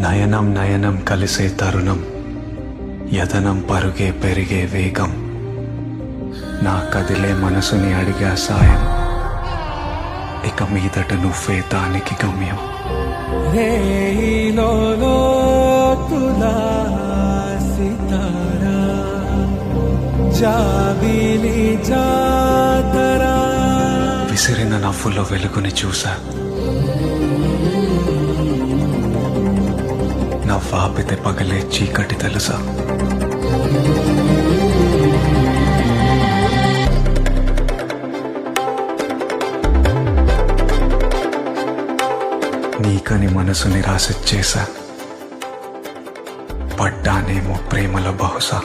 నయనం నయనం కలిసే తరుణం, యతనం పరుగే పెరిగే వేగం, నా కదిలే మనసుని అడిగా సాయం, ఇక మీదట నువ్వే దానికి గమ్యం. విసిరిన నవ్వులో వెలుగుని చూసా, నవ్వాపితే పగలే చీకటి తెలుసా. నీకని మనసుని రాసిచ్చేసా, పడ్డానేమో ప్రేమల బహుశా.